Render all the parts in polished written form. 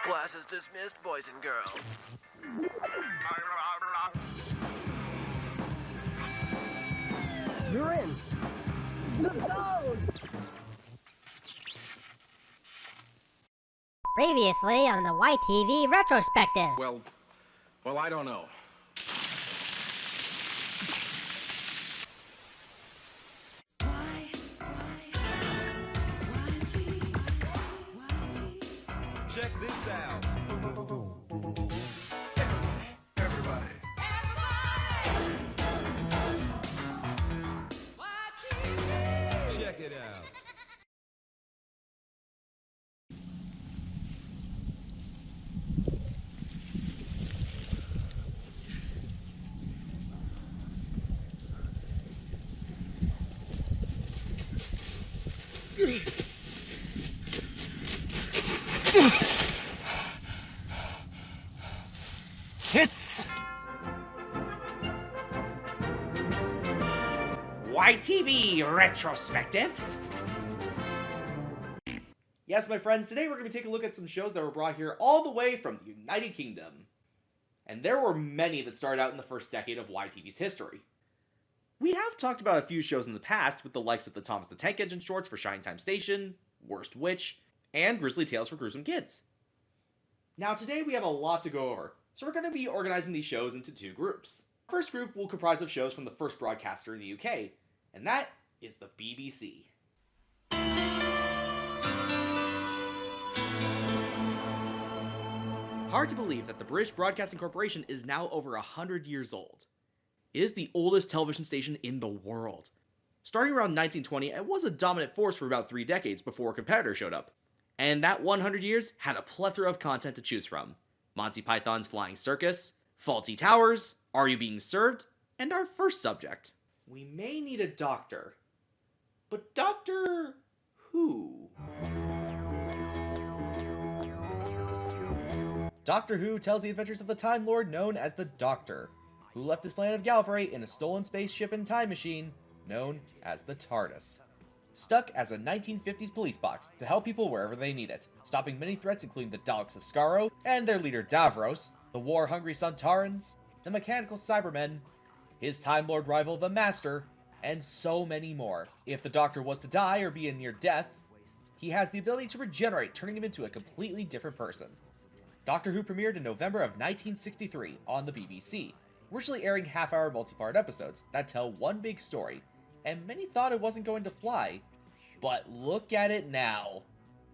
Class is dismissed, boys and girls. You're in. Let's go! Previously on the YTV Retrospective. Well, I don't know. Check this out. Everybody. Check it out. Hits! YTV Retrospective. Yes, my friends, today we're going to take a look at some shows that were brought here all the way from the United Kingdom. And there were many that started out in the first decade of YTV's history. We have talked about a few shows in the past, with the likes of the Thomas the Tank Engine shorts for Shine Time Station, Worst Witch, and Grizzly Tales for Gruesome Kids. Now today we have a lot to go over, so we're going to be organizing these shows into two groups. The first group will comprise of shows from the first broadcaster in the UK, and that is the BBC. Hard to believe that the British Broadcasting Corporation is now over 100 years old. It is the oldest television station in the world. Starting around 1920, it was a dominant force for about 3 decades before a competitor showed up. And that 100 years had a plethora of content to choose from. Monty Python's Flying Circus, Faulty Towers, Are You Being Served, and our first subject. We may need a doctor. But Doctor Who? Doctor Who tells the adventures of the Time Lord known as the Doctor, who left his planet of Gallifrey in a stolen spaceship and time machine known as the TARDIS. Stuck as a 1950s police box to help people wherever they need it, stopping many threats including the Daleks of Skaro and their leader Davros, the war-hungry Sontarans, the mechanical Cybermen, his Time Lord rival the Master, and so many more. If the Doctor was to die or be in near death, he has the ability to regenerate, turning him into a completely different person. Doctor Who premiered in November of 1963 on the BBC, originally airing half-hour multi-part episodes that tell one big story, and many thought it wasn't going to fly, but look at it now.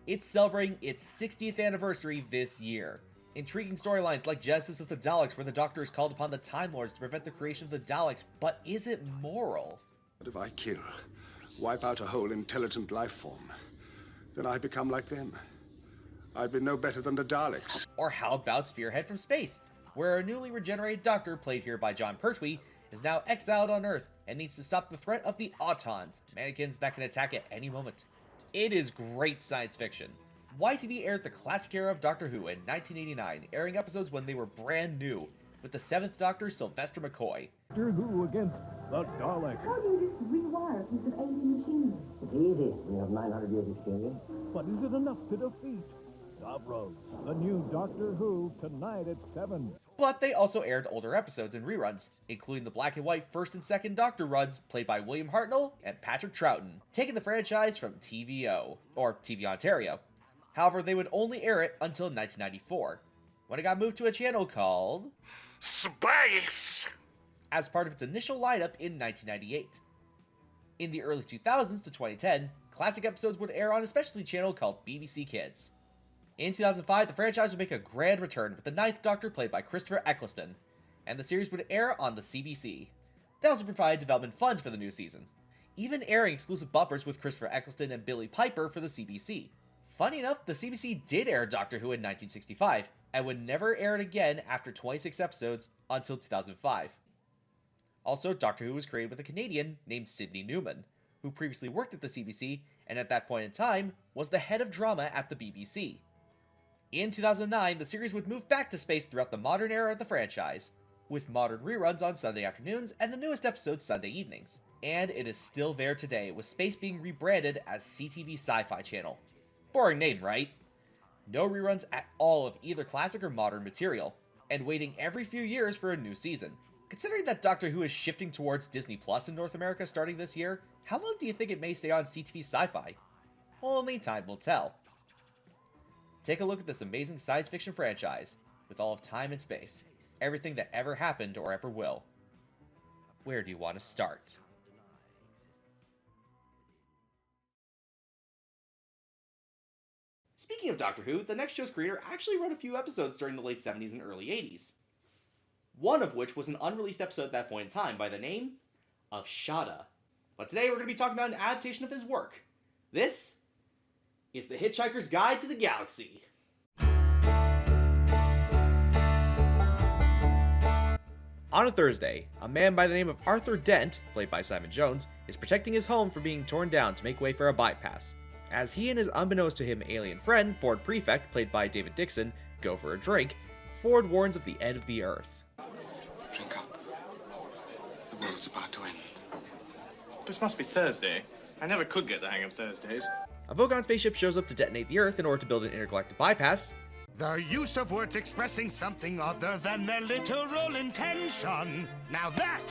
It's celebrating its 60th anniversary this year. Intriguing storylines like Genesis of the Daleks, where the Doctor is called upon the Time Lords to prevent the creation of the Daleks, but is it moral? But if I kill, wipe out a whole intelligent life form, then I become like them. I'd be no better than the Daleks. Or how about Spearhead from Space, where a newly regenerated Doctor, played here by John Pertwee, is now exiled on Earth and needs to stop the threat of the Autons, mannequins that can attack at any moment. It is great science fiction. YTV aired the classic era of Doctor Who in 1989, airing episodes when they were brand new, with the 7th Doctor, Sylvester McCoy. Doctor Who against the Daleks. How do you just rewire a piece of alien machinery? It's easy. We have 900 years experience. But is it enough to defeat Davros? The new Doctor Who, tonight at 7. But they also aired older episodes and reruns, including the black and white first and second Doctor runs played by William Hartnell and Patrick Troughton, taking the franchise from TVO, or TV Ontario. However, they would only air it until 1994, when it got moved to a channel called Space! as part of its initial lineup in 1998. In the early 2000s to 2010, classic episodes would air on a specialty channel called BBC Kids. In 2005, the franchise would make a grand return with the 9th Doctor played by Christopher Eccleston, and the series would air on the CBC. They also provided development funds for the new season, even airing exclusive bumpers with Christopher Eccleston and Billy Piper for the CBC. Funny enough, the CBC did air Doctor Who in 1965, and would never air it again after 26 episodes until 2005. Also, Doctor Who was created with a Canadian named Sidney Newman, who previously worked at the CBC, and at that point in time, was the head of drama at the BBC. In 2009, the series would move back to space throughout the modern era of the franchise, with modern reruns on Sunday afternoons and the newest episodes Sunday evenings. And it is still there today, with space being rebranded as CTV Sci-Fi Channel. Boring name, right? no reruns at all of either classic or modern material, and waiting every few years for a new season. Considering that Doctor Who is shifting towards Disney Plus in North America starting this year, how long do you think it may stay on CTV Sci-Fi? Only time will tell. Take a look at this amazing science fiction franchise, with all of time and space, everything that ever happened or ever will. Where do you want to start? Speaking of Doctor Who, the next show's creator actually wrote a few episodes during the late 70s and early 80s. One of which was an unreleased episode at that point in time by the name of Shada. But today we're going to be talking about an adaptation of his work. This is The Hitchhiker's Guide to the Galaxy. On a Thursday, a man by the name of Arthur Dent, played by Simon Jones, is protecting his home from being torn down to make way for a bypass. As he and his unbeknownst to him alien friend, Ford Prefect, played by David Dixon, go for a drink, Ford warns of the end of the Earth. Drink up. The world's about to end. This must be Thursday. I never could get the hang of Thursdays. A Vogon spaceship shows up to detonate the Earth in order to build an intergalactic bypass. The use of words expressing something other than their literal intention. Now that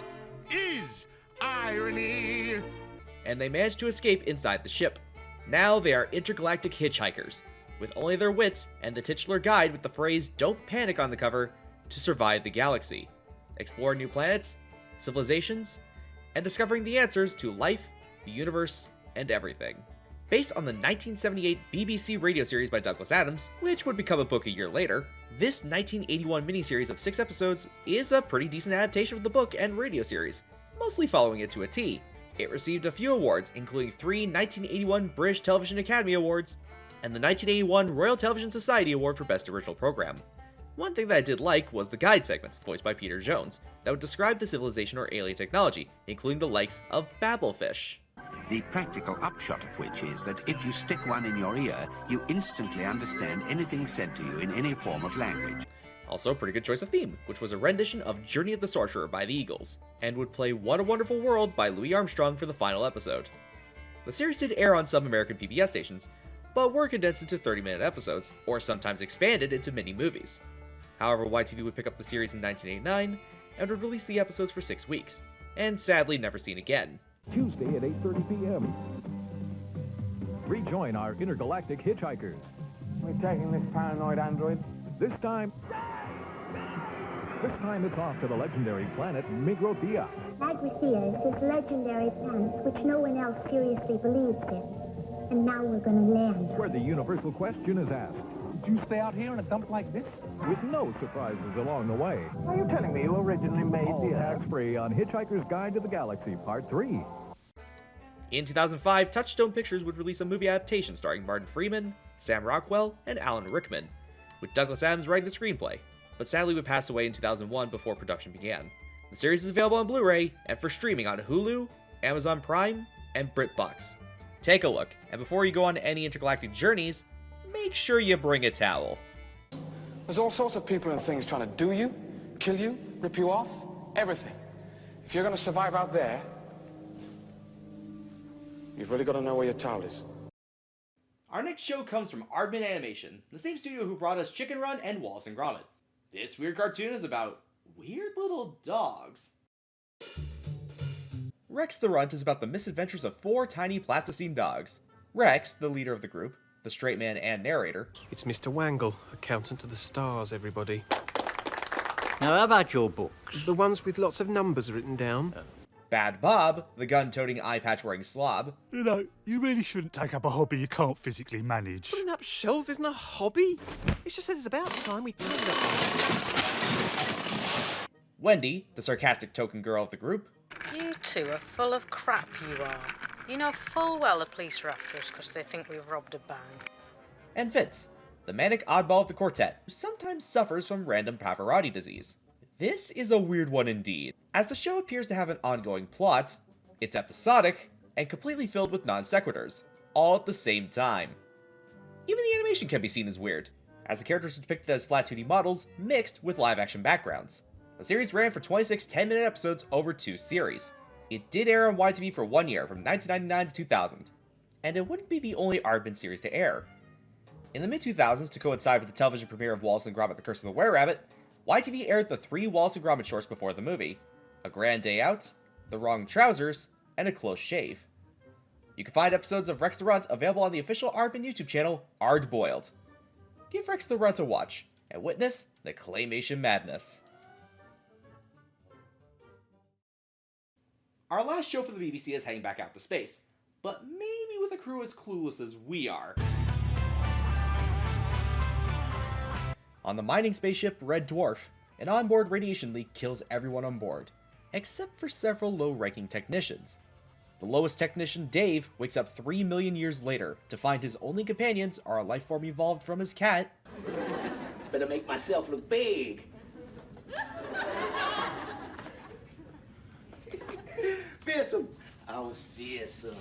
is irony. And they manage to escape inside the ship. Now they are intergalactic hitchhikers, with only their wits and the titular guide with the phrase "Don't panic" on the cover to survive the galaxy, explore new planets, civilizations, and discovering the answers to life, the universe, and everything. Based on the 1978 BBC radio series by Douglas Adams, which would become a book a year later, this 1981 miniseries of 6 episodes is a pretty decent adaptation of the book and radio series, mostly following it to a T. It received a few awards, including 3 1981 British Television Academy Awards and the 1981 Royal Television Society Award for Best Original Program. One thing that I did like was the guide segments, voiced by Peter Jones, that would describe the civilization or alien technology, including the likes of Babelfish. The practical upshot of which is that if you stick one in your ear, you instantly understand anything said to you in any form of language. Also a pretty good choice of theme, which was a rendition of Journey of the Sorcerer by the Eagles, and would play What a Wonderful World by Louis Armstrong for the final episode. The series did air on some American PBS stations, but were condensed into 30-minute episodes, or sometimes expanded into mini-movies. However, YTV would pick up the series in 1989, and would release the episodes for 6 weeks, and sadly never seen again. Tuesday at 8:30 p.m. Rejoin our intergalactic hitchhikers. We're taking this paranoid android. This time it's off to the legendary planet Migrothea. Migrothea is this legendary planet which no one else seriously believes in. And now we're going to land. Where the universal question is asked. Did you stay out here in a dump like this? With no surprises along the way. Are you telling me you originally made All the tax-free on Hitchhiker's Guide to the Galaxy, Part 3. In 2005, Touchstone Pictures would release a movie adaptation starring Martin Freeman, Sam Rockwell, and Alan Rickman, with Douglas Adams writing the screenplay, but sadly would pass away in 2001 before production began. The series is available on Blu-ray and for streaming on Hulu, Amazon Prime, and BritBox. Take a look, and before you go on any intergalactic journeys, make sure you bring a towel. There's all sorts of people and things trying to do you, kill you, rip you off, everything. If you're going to survive out there, you've really got to know where your towel is. Our next show comes from Aardman Animation, the same studio who brought us Chicken Run and Wallace and Gromit. This weird cartoon is about weird little dogs. Rex the Runt is about the misadventures of 4 tiny plasticine dogs. Rex, the leader of the group, the straight man and narrator. It's Mr. Wangle, accountant to the stars, everybody. Now, how about your books? The ones with lots of numbers written down. Bad Bob, the gun-toting, eye-patch-wearing slob. You know, you really shouldn't take up a hobby you can't physically manage. Putting up shelves isn't a hobby. It's just that it's about time we turned up. Wendy, the sarcastic token girl of the group. You two are full of crap, you are. You know full well the police are after us because they think we've robbed a bank. And Vince, the manic oddball of the quartet, who sometimes suffers from random Pavarotti disease. This is a weird one indeed, as the show appears to have an ongoing plot, it's episodic, and completely filled with non-sequiturs, all at the same time. Even the animation can be seen as weird, as the characters are depicted as flat 2D models mixed with live-action backgrounds. The series ran for 26 10-minute episodes over 2 series. It did air on YTV for 1 year, from 1999 to 2000, and it wouldn't be the only Aardman series to air. In the mid-2000s, to coincide with the television premiere of Wallace and Gromit: The Curse of the Were-Rabbit, YTV aired the 3 Wallace and Gromit shorts before the movie: A Grand Day Out, The Wrong Trousers, and A Close Shave. You can find episodes of Rex the Runt available on the official Aardman YouTube channel, Ardboiled. Give Rex the Runt a watch, and witness the claymation madness. Our last show for the BBC is heading back out to space, but maybe with a crew as clueless as we are. On the mining spaceship Red Dwarf, an onboard radiation leak kills everyone on board, except for several low-ranking technicians. The lowest technician, Dave, wakes up 3 million years later to find his only companions are a life form evolved from his cat. Better make myself look big. Fearsome. I was fearsome.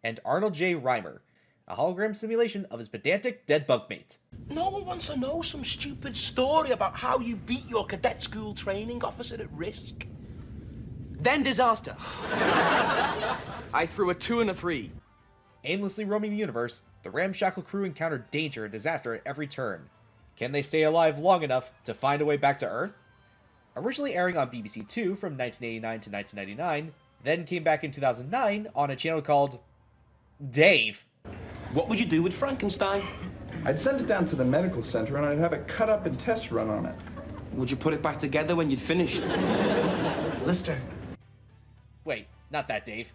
And Arnold J. Reimer, a hologram simulation of his pedantic dead bunkmate. No one wants to know some stupid story about how you beat your cadet school training officer at risk. Then disaster. I threw a 2 and a 3. Aimlessly roaming the universe, the ramshackle crew encounter danger and disaster at every turn. Can they stay alive long enough to find a way back to Earth? Originally airing on BBC Two from 1989 to 1999, then came back in 2009 on a channel called Dave. What would you do with Frankenstein? I'd send it down to the medical center and I'd have it cut up and test run on it. Would you put it back together when you'd finished? Lister. Wait, not that Dave.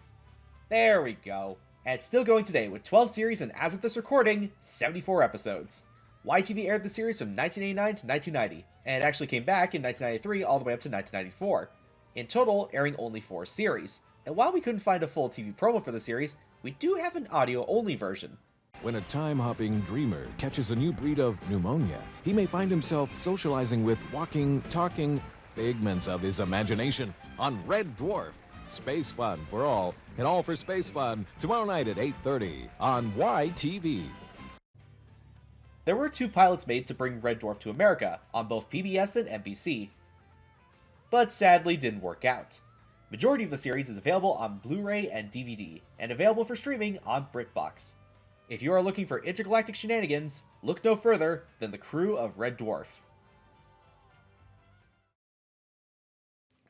There we go. And it's still going today with 12 series and, as of this recording, 74 episodes. YTV aired the series from 1989 to 1990, and it actually came back in 1993 all the way up to 1994. In total, airing only 4 series. And while we couldn't find a full TV promo for the series, we do have an audio-only version. When a time-hopping dreamer catches a new breed of pneumonia, he may find himself socializing with walking, talking figments of his imagination on Red Dwarf. Space fun for all, and all for space fun, tomorrow night at 8:30 on YTV. There were 2 pilots made to bring Red Dwarf to America on both PBS and NBC, but sadly didn't work out. Majority of the series is available on Blu-ray and DVD, and available for streaming on BritBox. If you are looking for intergalactic shenanigans, look no further than the crew of Red Dwarf.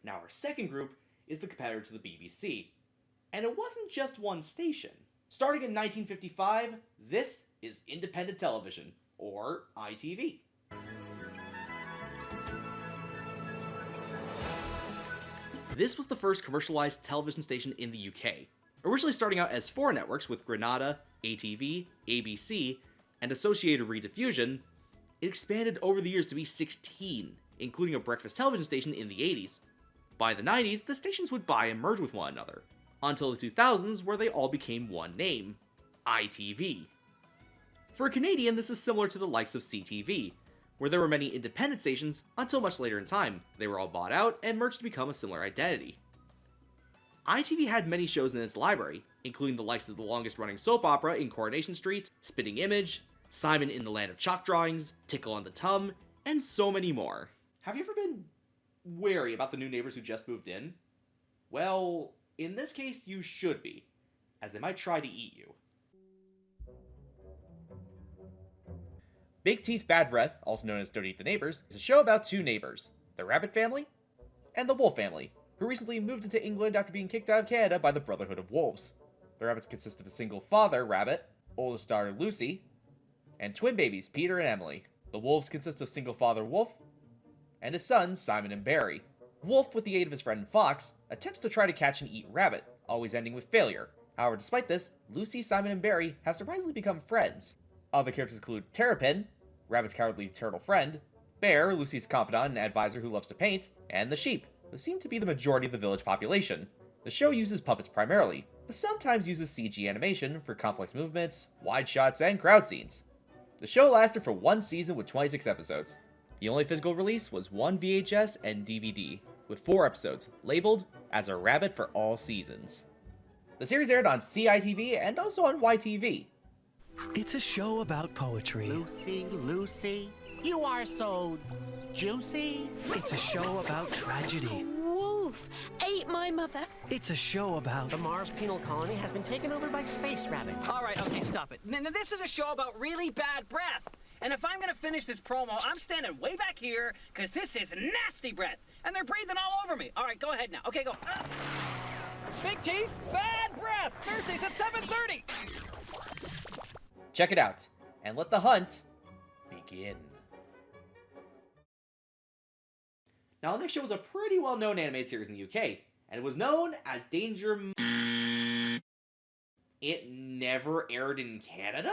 Now our second group is the competitor to the BBC, and it wasn't just one station. Starting in 1955, this is independent television, or ITV. This was the first commercialized television station in the UK, originally starting out as 4 networks with Granada, ATV, ABC, and Associated Rediffusion. It expanded over the years to be 16, including a breakfast television station in the 80s. By the 90s, the stations would buy and merge with one another, until the 2000s where they all became one name, ITV. For a Canadian, this is similar to the likes of CTV, where there were many independent stations until much later in time. They were all bought out and merged to become a similar identity. ITV had many shows in its library, including the likes of the longest-running soap opera in Coronation Street, Spitting Image, Simon in the Land of Chalk Drawings, Tickle on the Tum, and so many more. Have you ever been wary about the new neighbors who just moved in? Well, in this case, you should be, as they might try to eat you. Big Teeth Bad Breath, also known as Don't Eat the Neighbors, is a show about 2 neighbors, the Rabbit family and the Wolf family, who recently moved into England after being kicked out of Canada by the Brotherhood of Wolves. The rabbits consist of a single father, Rabbit, oldest daughter, Lucy, and twin babies, Peter and Emily. The wolves consist of single father, Wolf, and his sons, Simon and Barry. Wolf, with the aid of his friend Fox, attempts to try to catch and eat Rabbit, always ending with failure. However, despite this, Lucy, Simon, and Barry have surprisingly become friends. Other characters include Terrapin, Rabbit's cowardly turtle friend, Bear, Lucy's confidant and advisor who loves to paint, and the sheep, who seem to be the majority of the village population. The show uses puppets primarily, but sometimes uses CG animation for complex movements, wide shots, and crowd scenes. The show lasted for 1 season with 26 episodes. The only physical release was 1 VHS and DVD, with 4 episodes, labeled as A Rabbit for All Seasons. The series aired on CITV and also on YTV. It's a show about poetry. Lucy, Lucy, you are so juicy. It's a show about tragedy. Wolf, a meet my mother? It's a show about... The Mars penal colony has been taken over by space rabbits. All right, okay, stop it. Now, this is a show about really bad breath. And if I'm gonna finish this promo, I'm standing way back here, because this is nasty breath. And they're breathing all over me. All right, go ahead now. Okay, go. Big teeth, bad breath. Thursdays at 7:30. Check it out, and let the hunt begin. Now, the next show was a pretty well-known animated series in the UK, and it was known as Danger... It never aired in Canada?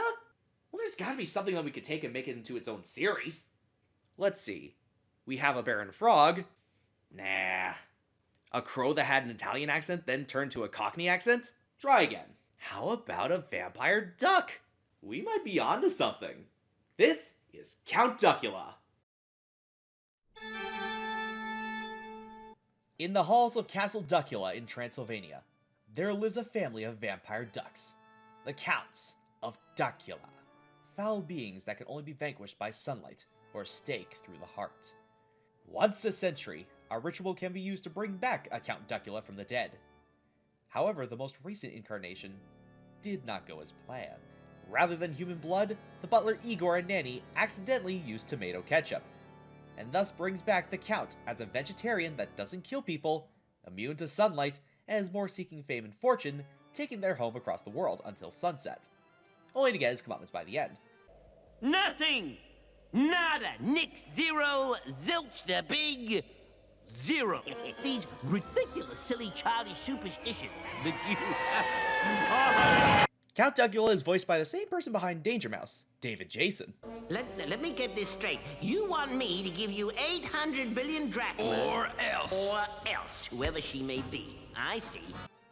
Well, there's gotta be something that we could take and make it into its own series. Let's see. We have a bear and a frog. Nah. A crow that had an Italian accent, then turned to a Cockney accent? Try again. How about a vampire duck? We might be onto something. This is Count Duckula. In the halls of Castle Duckula in Transylvania, there lives a family of vampire ducks. The Counts of Duckula. Foul beings that can only be vanquished by sunlight or a stake through the heart. Once a century, a ritual can be used to bring back a Count Duckula from the dead. However, the most recent incarnation did not go as planned. Rather than human blood, the butler Igor and Nanny accidentally used tomato ketchup, and thus brings back the Count as a vegetarian that doesn't kill people, immune to sunlight, and is more seeking fame and fortune, taking their home across the world until sunset, only to get his comeuppance by the end. Nothing! Nada! Nix! Zero! Zilch the big... Zero! These ridiculous, silly, childish superstitions that you... Count Duckula is voiced by the same person behind Danger Mouse, David Jason. Let me get this straight. You want me to give you 800 billion drachmas... Or else, whoever she may be. I see.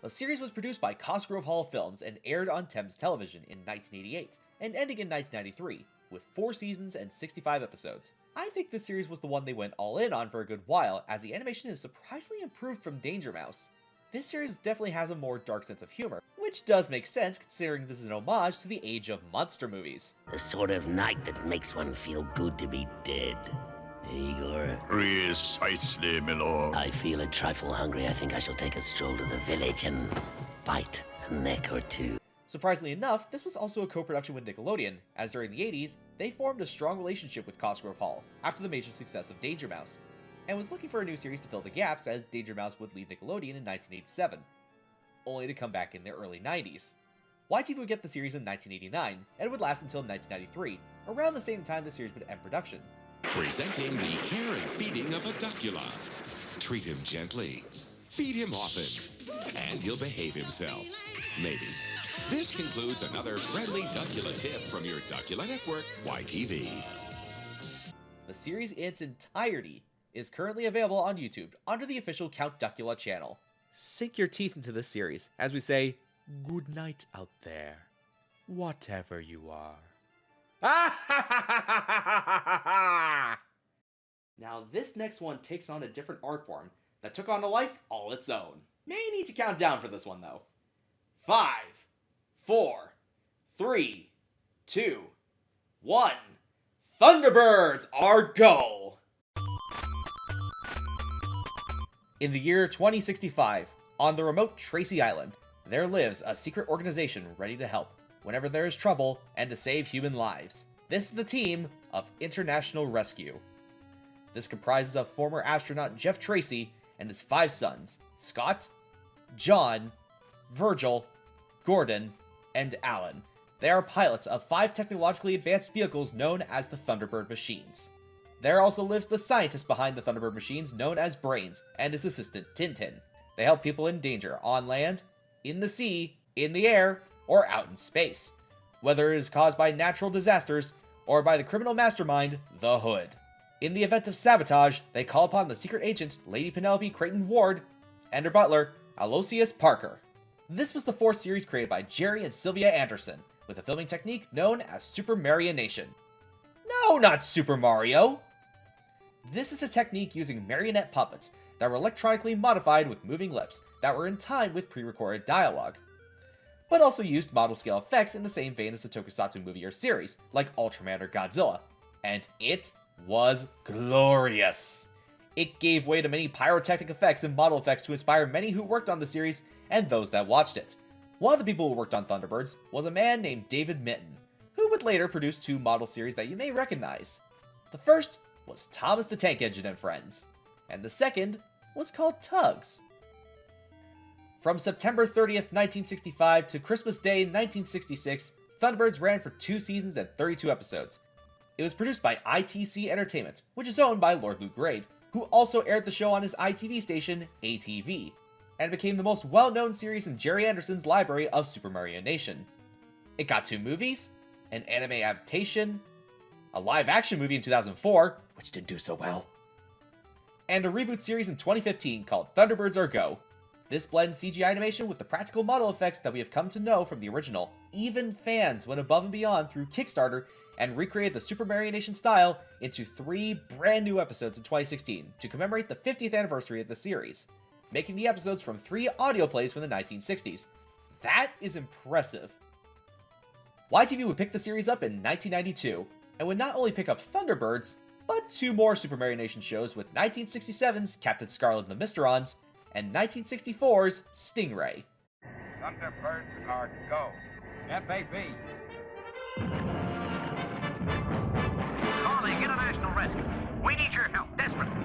The series was produced by Cosgrove Hall Films and aired on Thames Television in 1988, and ending in 1993, with 4 seasons and 65 episodes. I think this series was the one they went all in on for a good while, as the animation is surprisingly improved from Danger Mouse. This series definitely has a more dark sense of humor, which does make sense considering this is an homage to the age of monster movies. The sort of night that makes one feel good to be dead. Igor? Precisely, my lord. I feel a trifle hungry. I think I shall take a stroll to the village and bite a neck or two. Surprisingly enough, this was also a co-production with Nickelodeon, as during the 80s, they formed a strong relationship with Cosgrove Hall after the major success of Danger Mouse, and was looking for a new series to fill the gaps as Danger Mouse would leave Nickelodeon in 1987, only to come back in the early 90s. YTV would get the series in 1989, and it would last until 1993, around the same time the series would end production. Presenting the care and feeding of a Duckula. Treat him gently, feed him often, and he'll behave himself. Maybe. This concludes another friendly Duckula tip from your Duckula network, YTV. The series in its entirety is currently available on YouTube under the official Count Duckula channel. Sink your teeth into this series as we say, good night out there, whatever you are. Now this next one takes on a different art form that took on a life all its own. May need to count down for this one though. 5, 4, 3, 2, 1. Thunderbirds are go! In the year 2065, on the remote Tracy Island, there lives a secret organization ready to help whenever there is trouble and to save human lives. This is the team of International Rescue. This comprises of former astronaut Jeff Tracy and his 5 sons, Scott, John, Virgil, Gordon, and Alan. They are pilots of 5 technologically advanced vehicles known as the Thunderbird machines. There also lives the scientist behind the Thunderbird machines known as Brains and his assistant Tintin. They help people in danger on land, in the sea, in the air, or out in space, whether it is caused by natural disasters or by the criminal mastermind, the Hood. In the event of sabotage, they call upon the secret agent Lady Penelope Creighton Ward and her butler, Aloysius Parker. This was the 4th series created by Jerry and Sylvia Anderson, with a filming technique known as Super Marionation. No, not Super Mario! This is a technique using marionette puppets that were electronically modified with moving lips that were in time with pre-recorded dialogue, but also used model-scale effects in the same vein as the tokusatsu movie or series, like Ultraman or Godzilla, and it was glorious. It gave way to many pyrotechnic effects and model effects to inspire many who worked on the series and those that watched it. One of the people who worked on Thunderbirds was a man named David Mitton, who would later produce 2 model series that you may recognize. The first was Thomas the Tank Engine and Friends, and the second was called Tugs. From September 30th, 1965 to Christmas Day 1966, Thunderbirds ran for 2 seasons and 32 episodes. It was produced by ITC Entertainment, which is owned by Lord Luke Grade, who also aired the show on his ITV station, ATV, and became the most well-known series in Jerry Anderson's library of Super Mario Nation. It got 2 movies, an anime adaptation, a live-action movie in 2004, which didn't do so well, and a reboot series in 2015 called Thunderbirds Are Go. This blends CGI animation with the practical model effects that we have come to know from the original. Even fans went above and beyond through Kickstarter and recreated the Super Mario Nation style into 3 brand new episodes in 2016 to commemorate the 50th anniversary of the series, making the episodes from 3 audio plays from the 1960s. That is impressive. YTV would pick the series up in 1992, and would not only pick up Thunderbirds, but 2 more Super Mario Nation shows with 1967's Captain Scarlet and the Mysterons, and 1964's Stingray. Thunderbirds are go. FAB. Calling International Rescue. We need your help desperately.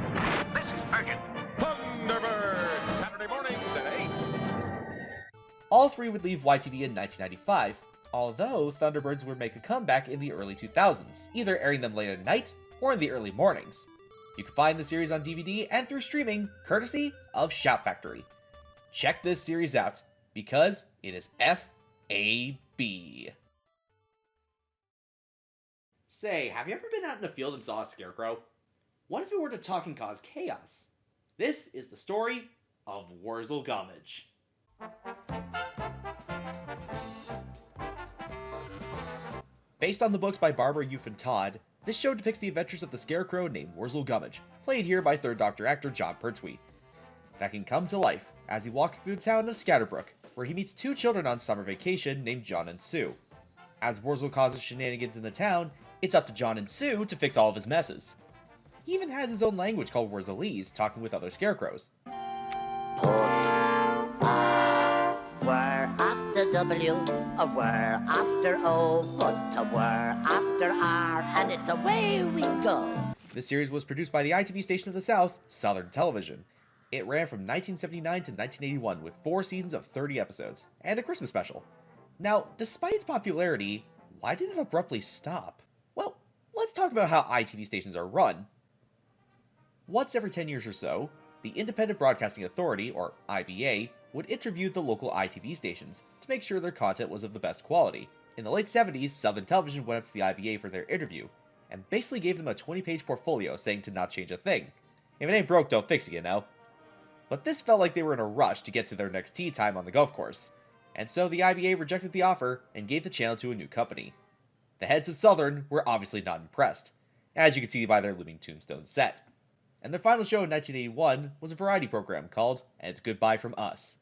This is urgent. Thunderbirds, Saturday mornings at 8. All 3 would leave YTV in 1995, although Thunderbirds would make a comeback in the early 2000s, either airing them late at night or in the early mornings. You can find the series on DVD and through streaming, courtesy of Shout Factory. Check this series out, because it is F-A-B. Say, have you ever been out in a field and saw a scarecrow? What if it were to talk and cause chaos? This is the story of Warzel Gummidge. Based on the books by Barbara Eufen Todd, this show depicts the adventures of the scarecrow named Warzel Gummidge, played here by 3rd Doctor actor Jon Pertwee, that can come to life as he walks through the town of Scatterbrook, where he meets 2 children on summer vacation named John and Sue. As Warzel causes shenanigans in the town, it's up to John and Sue to fix all of his messes. He even has his own language called Warzelese, talking with other scarecrows. Were after W, a were after O, put a were after R, and it's away we go. This series was produced by the ITV station of the South, Southern Television. It ran from 1979 to 1981 with 4 seasons of 30 episodes, and a Christmas special. Now, despite its popularity, why did it abruptly stop? Well, let's talk about how ITV stations are run. Once every 10 years or so, the Independent Broadcasting Authority, or IBA, would interview the local ITV stations to make sure their content was of the best quality. In the late 70s, Southern Television went up to the IBA for their interview, and basically gave them a 20-page portfolio saying to not change a thing. If it ain't broke, don't fix it, you know? But this felt like they were in a rush to get to their next tee time on the golf course, and so the IBA rejected the offer and gave the channel to a new company. The heads of Southern were obviously not impressed, as you can see by their looming tombstone set. And their final show in 1981 was a variety program called And It's Goodbye From Us.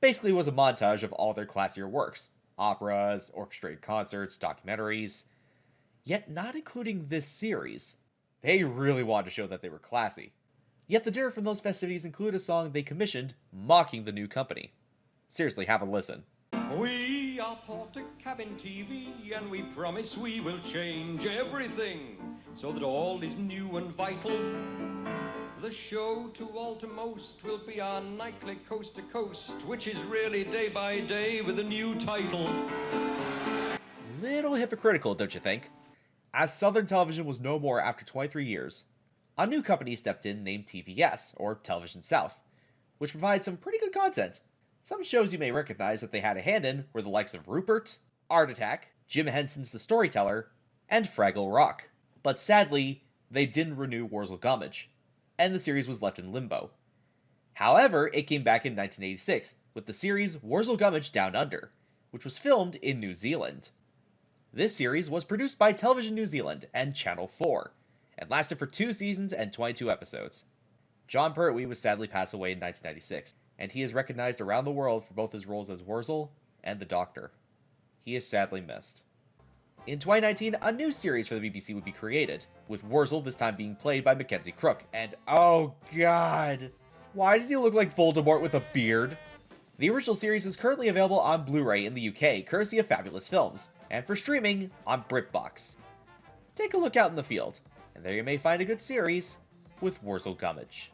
Basically it was a montage of all their classier works, operas, orchestrated concerts, documentaries, yet not including this series. They really wanted to show that they were classy. Yet the dinner from those festivities included a song they commissioned mocking the new company. Seriously, have a listen. We are Porter Cabin TV, and we promise we will change everything so that all is new and vital. The show to all to most will be our nightly coast to coast, which is really day by day with a new title. Little hypocritical, don't you think? As Southern Television was no more after 23 years, a new company stepped in named TVS, or Television South, which provides some pretty good content. Some shows you may recognize that they had a hand in were the likes of Rupert, Art Attack, Jim Henson's The Storyteller, and Fraggle Rock. But sadly, they didn't renew Warzel Gummidge, and the series was left in limbo. However, it came back in 1986 with the series Warzel Gummidge Down Under, which was filmed in New Zealand. This series was produced by Television New Zealand and Channel 4, and lasted for 2 seasons and 22 episodes. Jon Pertwee was sadly passed away in 1996, and he is recognized around the world for both his roles as Warzel and the Doctor. He is sadly missed. In 2019, a new series for the BBC would be created, with Warzel this time being played by Mackenzie Crook, and oh god, why does he look like Voldemort with a beard? The original series is currently available on Blu-ray in the UK, courtesy of Fabulous Films, and for streaming on BritBox. Take a look out in the field, and there you may find a good series with Warzel Gummidge.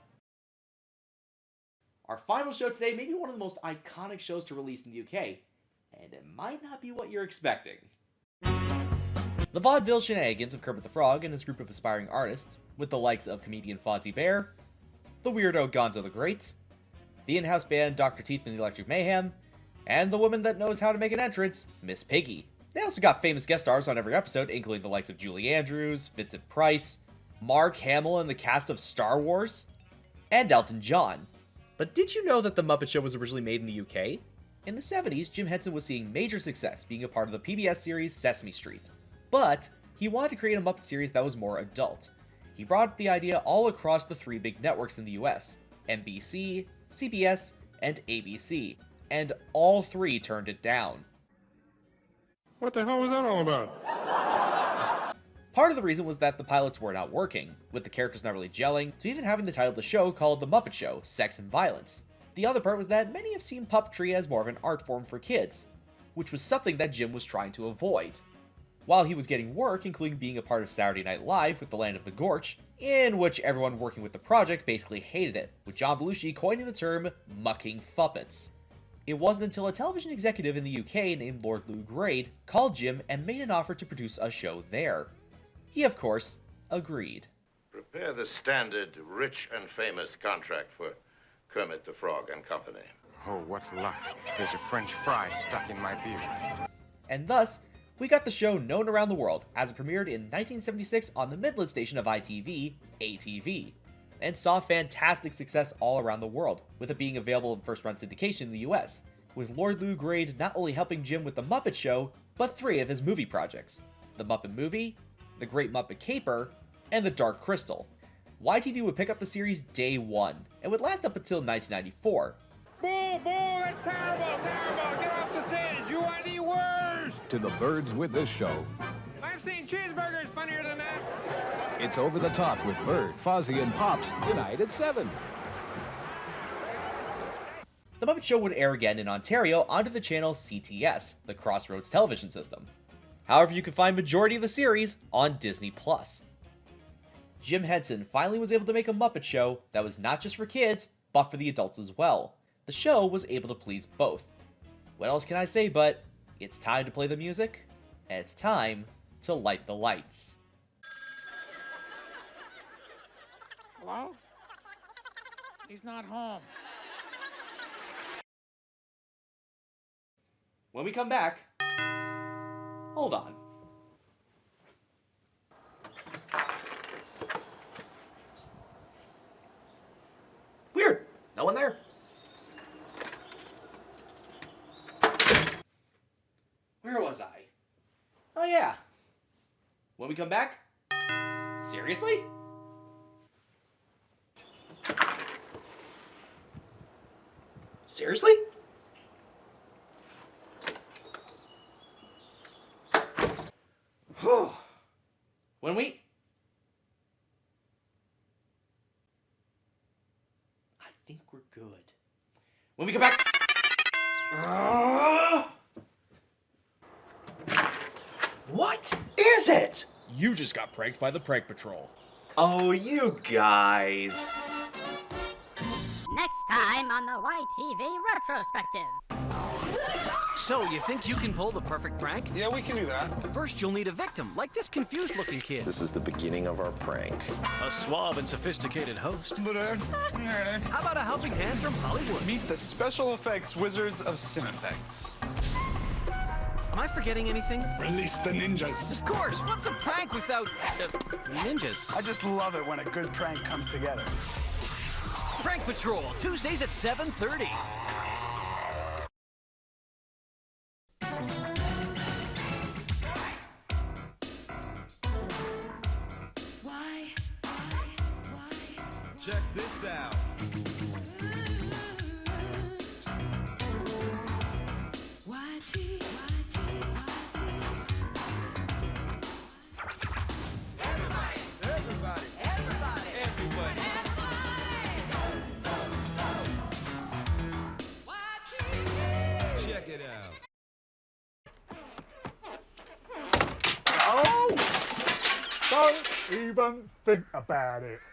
Our final show today may be one of the most iconic shows to release in the UK, and it might not be what you're expecting. The vaudeville shenanigans of Kermit the Frog and his group of aspiring artists, with the likes of comedian Fozzie Bear, the weirdo Gonzo the Great, the in-house band Dr. Teeth and the Electric Mayhem, and the woman that knows how to make an entrance, Miss Piggy. They also got famous guest stars on every episode, including the likes of Julie Andrews, Vincent Price, Mark Hamill and the cast of Star Wars, and Elton John. But did you know that the Muppet Show was originally made in the UK? In the 70s, Jim Henson was seeing major success being a part of the PBS series Sesame Street. But he wanted to create a Muppet series that was more adult. He brought the idea all across the three big networks in the US, NBC, CBS, and ABC, and all three turned it down. What the hell was that all about? Part of the reason was that the pilots were not working, with the characters not really gelling, so even having the title of the show called The Muppet Show, Sex and Violence. The other part was that many have seen puppetry as more of an art form for kids, which was something that Jim was trying to avoid. While he was getting work, including being a part of Saturday Night Live with The Land of the Gorch, in which everyone working with the project basically hated it, with John Belushi coining the term mucking fuppets. It wasn't until a television executive in the UK named Lord Lou Grade called Jim and made an offer to produce a show there. He, of course, agreed. Prepare the standard rich and famous contract for Kermit the Frog and Company. Oh, what luck. There's a French fry stuck in my beard. And thus, we got the show known around the world, as it premiered in 1976 on the Midland station of YTV, ATV, and saw fantastic success all around the world, with it being available in first-run syndication in the US, with Lord Lou Grade not only helping Jim with The Muppet Show, but 3 of his movie projects: The Muppet Movie, The Great Muppet Caper, and The Dark Crystal. YTV would pick up the series day 1, and would last up until 1994. Boo, boo, that's terrible, terrible. Get off the stage. You are the worst. To the birds with this show. I've seen cheeseburgers funnier than that. It's Over the Top with Bird, Fozzie, and Pops, tonight at 7. The Muppet Show would air again in Ontario onto the channel CTS, the Crossroads television system. However, you can find majority of the series on Disney+. Jim Henson finally was able to make a Muppet Show that was not just for kids, but for the adults as well. The show was able to please both. What else can I say but, it's time to play the music, and it's time to light the lights. Hello? He's not home. When we come back, hold on. Weird. No one there. Where was I? Oh yeah. When we come back? Seriously? Seriously? When we... I think we're good. When we come back... What is it? You just got pranked by the Prank Patrol. Oh, you guys. Next time on the YTV Retrospective. So, you think you can pull the perfect prank? Yeah, we can do that. First, you'll need a victim, like this confused-looking kid. This is the beginning of our prank. A suave and sophisticated host. How about a helping hand from Hollywood? Meet the special effects wizards of Cinefects. Am I forgetting anything? Release the ninjas. Of course! What's a prank without... ninjas? I just love it when a good prank comes together. Prank Patrol, Tuesdays at 7:30. Check this out. even think about it.